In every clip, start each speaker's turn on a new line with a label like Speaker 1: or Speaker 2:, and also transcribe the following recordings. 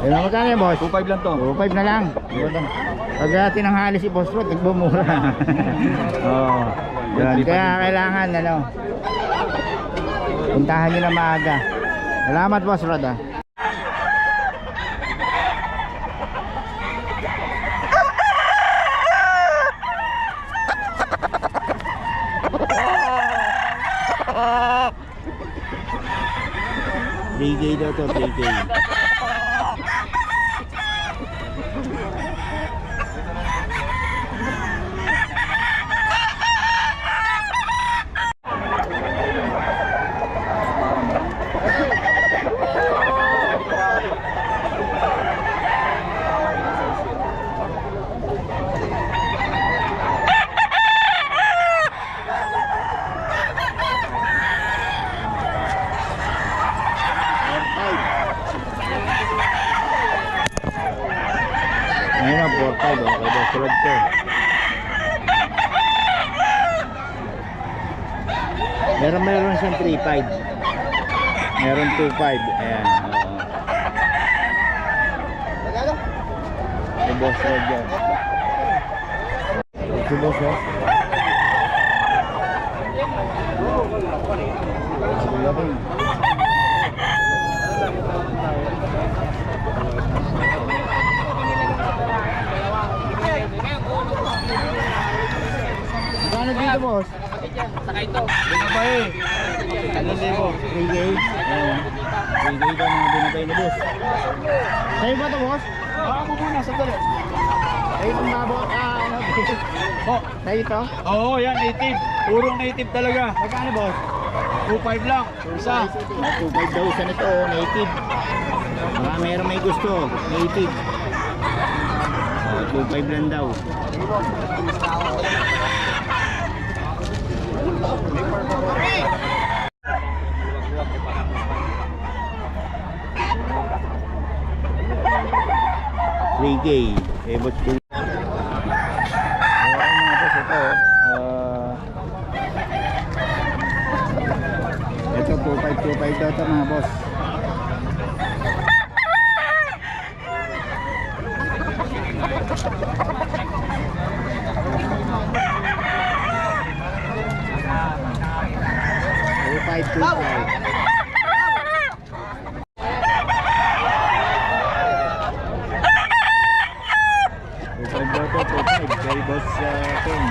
Speaker 1: Ilan magkano yan, boss?
Speaker 2: 2.5 lang to.
Speaker 1: 2.5 na lang. Pag tinanghali si Boss Rod, nagbumura. Oo. Yun. Kaya kailangan, ano, puntahan nyo na maaga. Salamat, Boss Rod, ah. Bigay daw to, bigay. Ngayon ang 4.5, okay daw, sulod ko. Meron siyang 3.5. Meron 2.5, ayan. Yung Boss Rod yan. Yung Boss Rod. Ano dito, boss?
Speaker 2: Saka ito. Binabay. Ano libo?
Speaker 1: 3K. Ayan. 3K daw mga binabay na, boss. Sa'yo ba ito, boss?
Speaker 2: Ako muna, sandali.
Speaker 1: Sa'yo itong babo, ano?
Speaker 2: Oh,
Speaker 1: Sa'yo ito?
Speaker 2: oo, yan, native. Purong native talaga.
Speaker 1: Magkano, boss?
Speaker 2: 2.5 lang. Isa.
Speaker 1: 2.5 daw isa nito, native. Baka meron may gusto, native. 2.5 lang daw. Reggae, ebot ko. Ayan mga boss, ito 2.5 daw ito mga boss. Kay Boss King.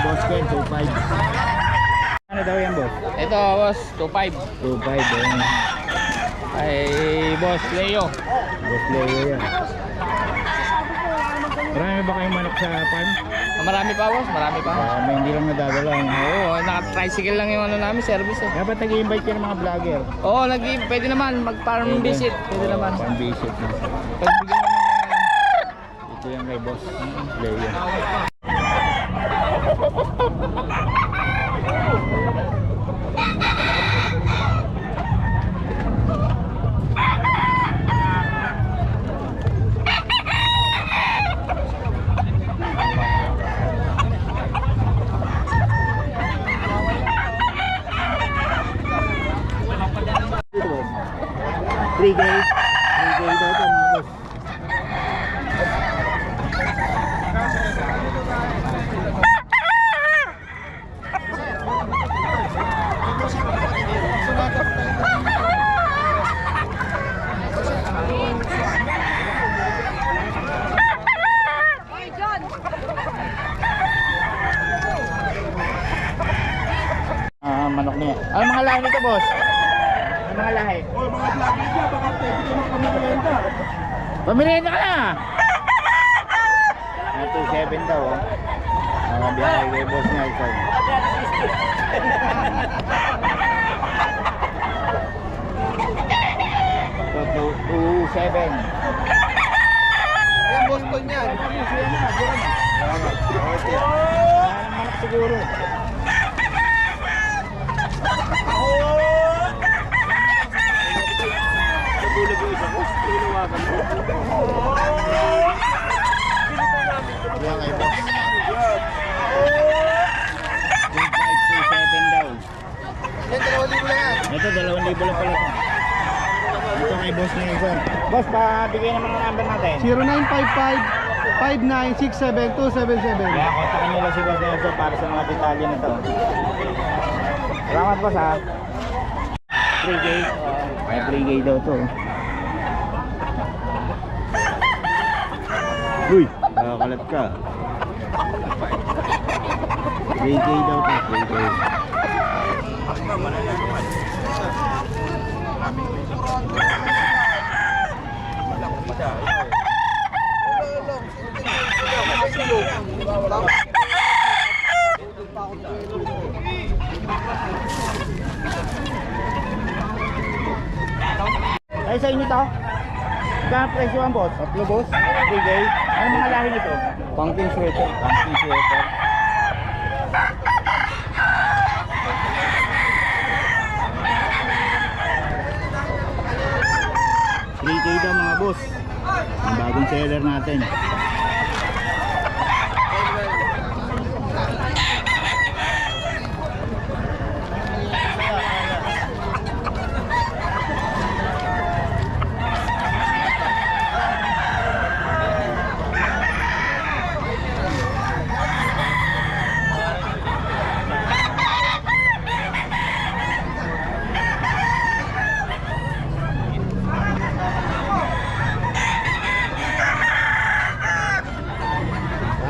Speaker 1: Boss King, 2.5. Ano daw yan, boss?
Speaker 2: Ito, boss, 2.5.
Speaker 1: 2.5 yan.
Speaker 2: Ay, boss, Leo.
Speaker 1: Boss Leo yan. Marami ba kayong manok sa farm?
Speaker 2: Marami pa, boss, marami pa.
Speaker 1: May hindi lang nadadala.
Speaker 2: Oo, naka-tricycle lang yung ano namin, service eh.
Speaker 1: Dapat nag-i-invite kayo ng mga vlogger.
Speaker 2: Oo, pwede naman, mag-farm visit. Pwede naman.
Speaker 1: Farm visit.
Speaker 2: Pagbigyan naman
Speaker 1: Ito yan kay Boss Leo. Reggae daw ito mga boss. Manok niya. Ano mga lahi nito, boss? Ano mga lahi?
Speaker 2: Oh, mga vlog niya, baka pwede ka magpamilenta.
Speaker 1: Pamilya ka na! 2.7 daw, oh. Biyahe kay Boss Nelson. 2.7.
Speaker 2: Ayan, boss ko niyan.
Speaker 1: Manok siguro. Boss, pabigay naman ang number natin.
Speaker 3: 0955-5967-277.
Speaker 1: Kaya kontakin nyo lang si Boss Nelson para sa mga detalye na to. Salamat boss ha. 3K. May 3K daw to. Uy, nakakalat ka. 3K daw to, 3K. Ay, sa inyo to? Magkano presyo ang boss? Tatlo boss? 3K? Ano mga lahi nito? Pumpkin sweater. Pumpkin sweater. $3K daw mga boss. Ang bagong seller natin.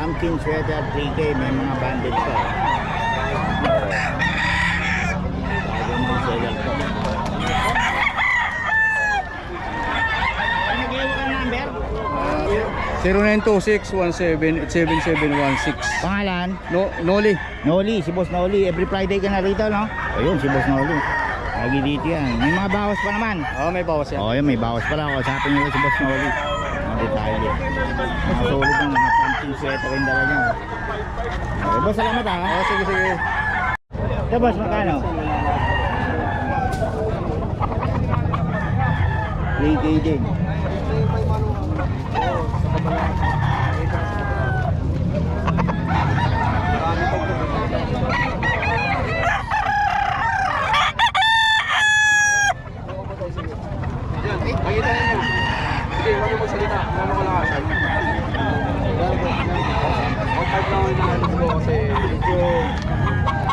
Speaker 1: Pumpkin sweater 3K, may mga bandage pa. Bagong mga seller ko. Ano nag-iwan ka number?
Speaker 3: 0926-17-7716.
Speaker 1: Pangalan?
Speaker 3: Noli.
Speaker 1: Noli, si Boss Noli. Every Friday ka na rito, no? Ayun, si Boss Noli. Lagi dito yan. May mga bawas pa naman.
Speaker 3: Oo, may bawas yan.
Speaker 1: Oo, yun, may bawas pa lang. Usapin nyo si Boss Noli. Mga detalye. Mga solid ng mga pumpkin sweater rin dala niya. Okay, boss, salamat ha.
Speaker 3: Oo, sige, sige.
Speaker 1: Ito boss, magkano? 3K din.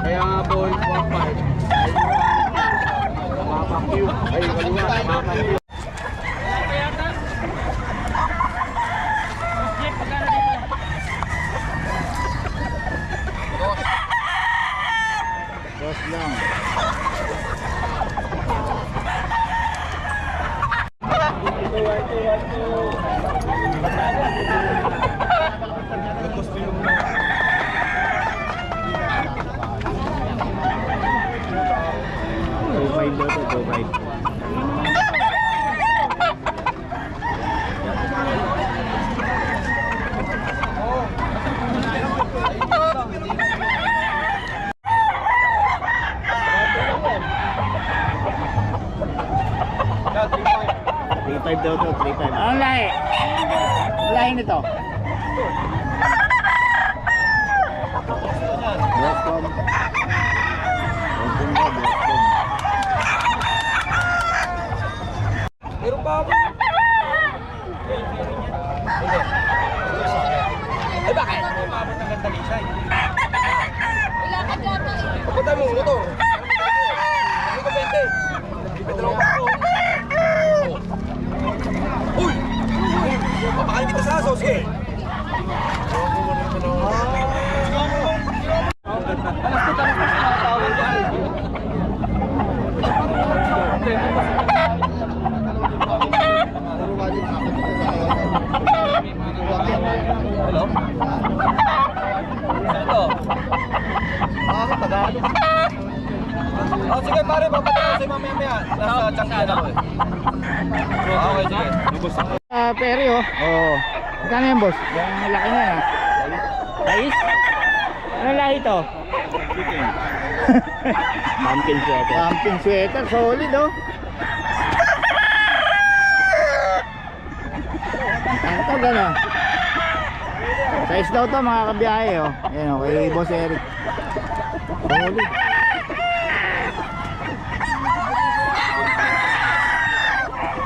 Speaker 2: Kaya nga po, 1.5. Mapakyu. Ay, kaliwa, mapakyu.
Speaker 1: Boss lang. daw to, 3.5. Anong lahi? Lahi nito? Boston. Boston ba? Boston.
Speaker 2: Meron pa ako. Ay bakit? Umabot ng ganda lisa eh.
Speaker 4: Ilakad yata eh.
Speaker 2: Pagkatay mo, motor. Ano ko 20? 20 lang pa ako. Uy! Papakain kita sa aso, sige. Hello? Ito. Tagalog. Oh, sige pare, papatay sa mamaya-maya. Nasa Changyan ako eh. Okay, sige.
Speaker 1: Peri oh. Oo. Magkano yan boss? Yung laki niya. Tais? Anong lahi ito? Pumpkin sweater. Pumpkin sweater, solid oh. Ang to gano'n. Size daw to mga kabiyahe oh. Yan oh, kay Boss Eric. Solid.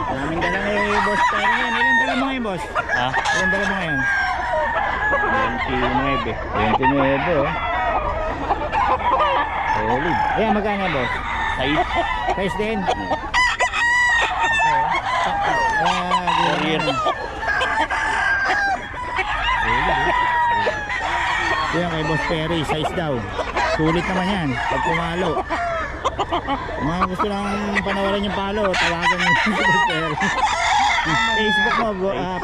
Speaker 1: Maraming dala ni Boss boss Perry yan. Ilan dala mo ngayon, boss?
Speaker 3: Ha?
Speaker 1: Ilan dala mo ngayon?
Speaker 3: 29.
Speaker 1: 29, oh. Solid. Ayan, magkano, boss? Size din.
Speaker 3: Courier.
Speaker 1: Ito yan kay Boss Perry, size daw. Sulit naman yan, pag pumalo. Mga gusto lang panawalan yung palo, tawagan nyo si Boss Perry. Facebook mo,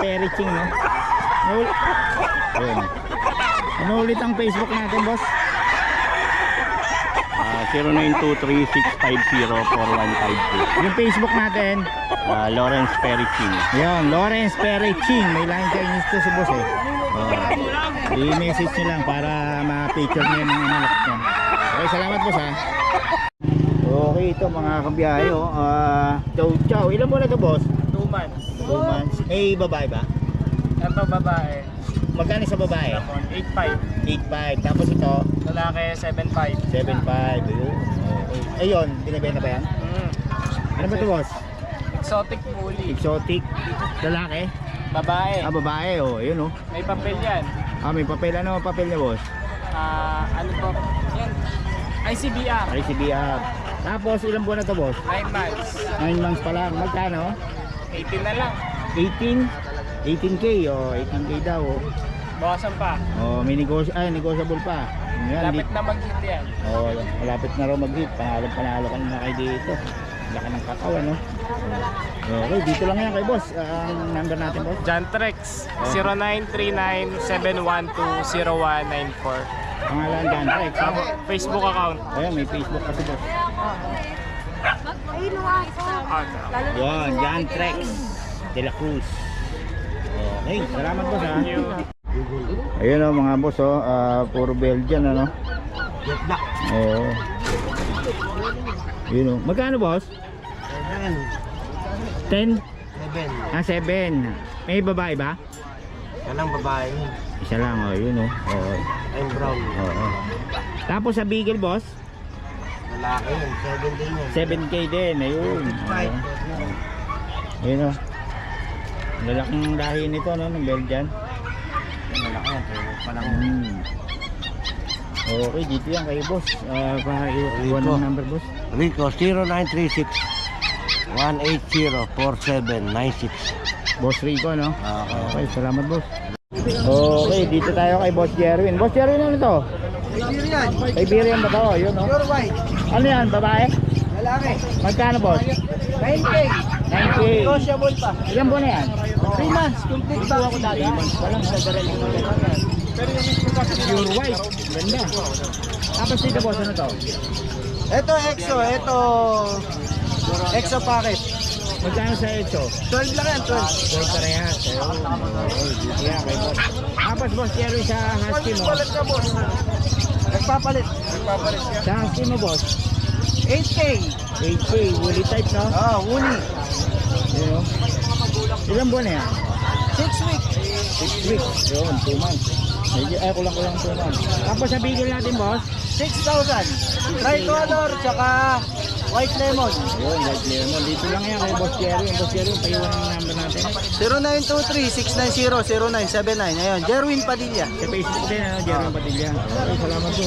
Speaker 1: Perry Ching, no? Ayun. Ano ulit ang Facebook natin, boss?
Speaker 3: 0923-650-4152.
Speaker 1: Yung Facebook natin,
Speaker 3: Lawrence Perry Ching.
Speaker 1: yun, Lawrence Perry Ching. May line Chinese to si boss eh. I-message nyo lang para ma-picture nyo yung mga anak nyo. Okay, salamat boss ha. Okay, ito mga kabiyahe oh. Chow chow. Ilan mo na ito boss?
Speaker 2: 2 months.
Speaker 1: 2 months. Eh, babae ba?
Speaker 2: Ang babae,
Speaker 1: Magkano sa babae?
Speaker 2: 8.5.
Speaker 1: 8.5. Tapos ito,
Speaker 2: Lalaki, 7.5.
Speaker 1: 7.5. Ayun. Okay. Ayun, binibenta ba yan? Ano ba ito boss?
Speaker 2: Exotic bully.
Speaker 1: Exotic. Lalaki?
Speaker 2: Babae.
Speaker 1: Babae oh. Ayun oh.
Speaker 2: May papel yan.
Speaker 1: May papel. Ano ang papel niya boss?
Speaker 2: Ano po? Yan. ICBR.
Speaker 1: ICBR. Tapos ilang buwan na to boss?
Speaker 2: 9 months.
Speaker 1: 9 months pa lang. Magkano?
Speaker 2: 18 na lang.
Speaker 1: 18? 18k oh. 18k daw oh.
Speaker 2: Bawasan pa.
Speaker 1: Oh, may negotiable pa. Yan,
Speaker 2: Lapit na mag-hit yan.
Speaker 1: oh, malapit na raw mag-hit. Panalo ka na kayo dito. Laki ng katawan no. Okay, dito lang yan kay boss. Ang number natin boss.
Speaker 2: John Trex. 0939-712-0194.
Speaker 1: Pangalan Dan Rex.
Speaker 2: Facebook account.
Speaker 1: Ayan, may Facebook kasi boss.
Speaker 2: Okay.
Speaker 1: Yan, Jan Trex de la Cruz. Okay, salamat boss ha.
Speaker 2: Thank you.
Speaker 1: Ayun oh mga boss oh, puro Belgian ano. Oo. Yun oh. Magkano boss? 10? 7. May babae ba?
Speaker 3: Yan ang babae.
Speaker 1: Isa lang oh, yun oh. Oo.
Speaker 3: I'm brown.
Speaker 1: Oo. Tapos sa Beagle boss,
Speaker 3: Lalaki yun. 7 din yun.
Speaker 1: 7k din, ayun. Oo. Ayun oh. Lalaking lahi nito no, ng Belgian.
Speaker 3: Malaki yan. Palang
Speaker 1: Okay, dito yan kayo boss. Iwan ng number boss.
Speaker 3: Rico 0936 1804796.
Speaker 1: Boss Rico no?
Speaker 3: Okay.
Speaker 1: Okay, salamat boss. Okay, dito tayo kay Boss Jerwin. Boss Jerwin, ano to? Iberian ba to? Yun no?
Speaker 2: Pure white.
Speaker 1: Ano yan, babae?
Speaker 2: Lalaki.
Speaker 1: Magkano boss?
Speaker 2: 9K.
Speaker 1: 9k.
Speaker 2: Negotiable pa.
Speaker 1: Ilan buwan na yan?
Speaker 2: 3 months. Complete vaccine.
Speaker 1: 3 months pa lang. Pure white. Ganda. Tapos dito boss, ano to?
Speaker 2: Ito EXO. Ito EXO packet.
Speaker 1: Magkano sa ito?
Speaker 2: 12 lang yan. 12.
Speaker 1: Boy parehas. Ayun. Okay, dito yan kay boss. Tapos boss Jerwin sa husky mo.
Speaker 2: Nagpapalit ka boss. Nagpapalit. Nagpapalit siya.
Speaker 1: Sa husky mo boss.
Speaker 2: 8K.
Speaker 1: 8k, woolly type no?
Speaker 2: Woolly.
Speaker 1: Yun know? Ilang buwan na yan?
Speaker 2: 6 weeks.
Speaker 1: 6 weeks. Yun, 2 months. Medyo, kulang 2 months. Tapos sa bigel natin boss?
Speaker 2: 6,000. Tricolor, tsaka white lemon.
Speaker 1: Yun, white lemon. Dito lang yan kay Boss Jerry. Boss Jerry, paiwan ang number natin.
Speaker 2: 0923-690-0979. Ayun, Jerwin Padilla.
Speaker 1: Sa Facebook din, Jerry Padilla. Okay, salamat po.